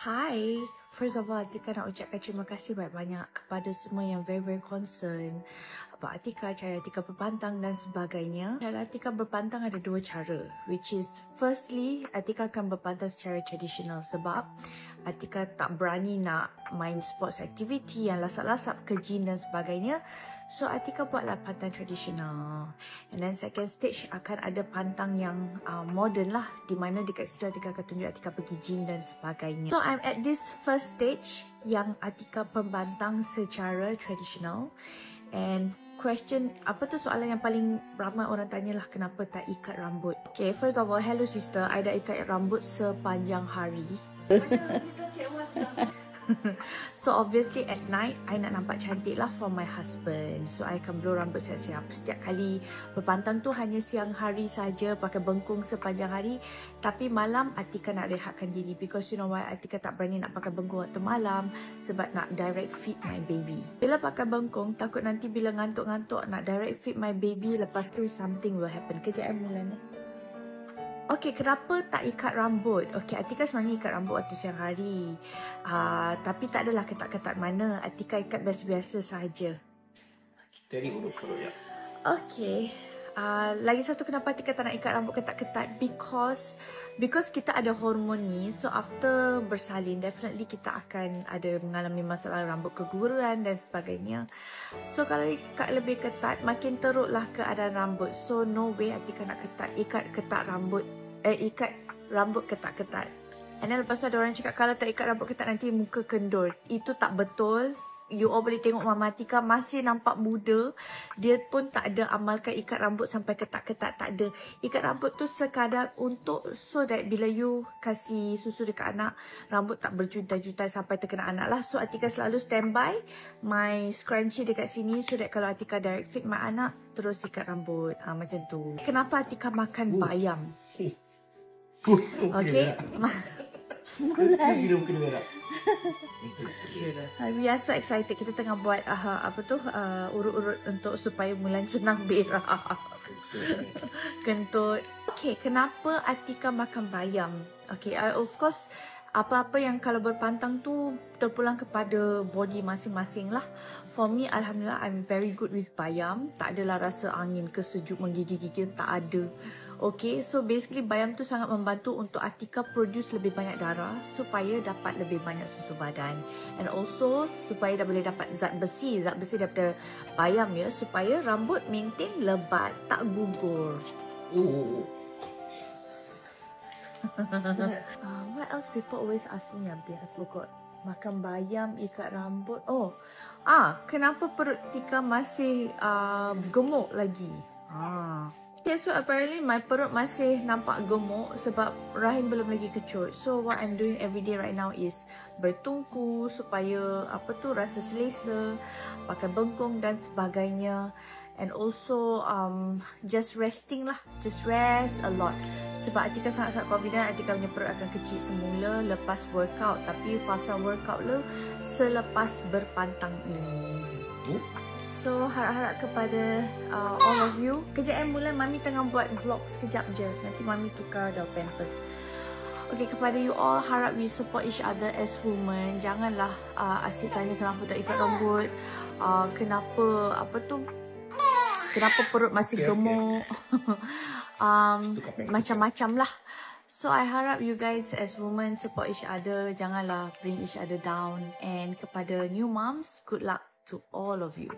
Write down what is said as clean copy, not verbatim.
Hi, first of all, Atika nak ucapkan terima kasih banyak-banyak kepada semua yang very concern about Atika, cara Atika berpantang dan sebagainya. Cara Atika berpantang ada dua cara, which is firstly, Atika akan berpantang secara tradisional sebab Atika tak berani nak main sports activity yang lasap-lasap ke gym dan sebagainya. So Atika buatlah pantang tradisional. And then second stage akan ada pantang yang modern lah, di mana dekat situ Atika akan tunjuk Atika pergi gym dan sebagainya. So I'm at this first stage yang Atika pembantang secara tradisional. And question, apa tu soalan yang paling ramai orang tanyalah, kenapa tak ikat rambut? Okay, first of all, hello sister, I dah ikat rambut sepanjang hari. So obviously at night I nak nampak cantik lah for my husband. So I akan blow rambut siap-siap. Setiap kali berpantang tu hanya siang hari saja, pakai bengkung sepanjang hari. Tapi malam Atika nak rehatkan diri, because you know why Atika tak berani nak pakai bengkung waktu malam, sebab nak direct feed my baby. Bila pakai bengkung, takut nanti bila ngantuk-ngantuk nak direct feed my baby, lepas tu something will happen. Kejap Mulan. Okay, kenapa tak ikat rambut? Okay, Atika sebenarnya ikat rambut waktu siang hari. Tapi tak adalah ketat-ketat mana. Atika ikat biasa-biasa sahaja. Dari huruf perut ya. Okay. Lagi satu kenapa Atika tak nak ikat rambut ketat-ketat, because kita ada hormon ni. So after bersalin, definitely kita akan ada mengalami masalah rambut keguguran dan sebagainya. So kalau ikat lebih ketat, makin teruklah keadaan rambut. So no way Atika nak ikat rambut ketat-ketat. And then lepas tu ada orang cakap kalau tak ikat rambut ketat nanti muka kendor. Itu tak betul. You all boleh tengok Mama Atika masih nampak muda. Dia pun tak ada amalkan ikat rambut sampai ketat-ketat, tak ada. Ikat rambut tu sekadar untuk so that bila you kasih susu dekat anak, rambut tak berjuntai-juntai sampai terkena anak lah. So Atika selalu standby my scrunchie dekat sini, so that kalau Atika direct feed my anak, terus ikat rambut. Macam tu. Kenapa Atika makan bayam? Okay. We are so excited. Kita tengah buat urut-urut untuk supaya Mulan senang berak. Kentut. Okay, kenapa Atika makan bayam? Okay, of course, apa-apa yang kalau berpantang tu terpulang kepada body masing-masing lah. For me, Alhamdulillah, I'm very good with bayam. Tak adalah rasa angin ke sejuk menggigil-gigil, tak ada. Okay, so basically bayam tu sangat membantu untuk Atika produce lebih banyak darah supaya dapat lebih banyak susu badan. And also supaya dah boleh dapat zat besi daripada bayam ya, supaya rambut maintain lebat, tak gugur. What else people always ask me? I forgot. Makan bayam, ikat rambut. Kenapa perut Tika masih gemuk lagi? Okay, so apparently my perut masih nampak gemuk sebab rahim belum lagi kecut. So what I'm doing every day right now is bertungku supaya rasa selesa, pakai bengkung dan sebagainya. And also just resting lah, just rest a lot. Sebab Atika sangat-sangat confident Atika punya perut akan kecil semula lepas workout. Tapi fasa workout le selepas berpantang ini. So harap-harap kepada all of you. Kejap Mulan, Mami tengah buat vlog sekejap je. Nanti Mami tukar dah pampers. Okay, kepada you all, harap we support each other as women. Janganlah asyik tanya kenapa tak ikat rambut, kenapa kenapa perut masih gemuk. Macam-macam lah. So I harap you guys as women support each other. Janganlah bring each other down. And kepada new moms, good luck to all of you.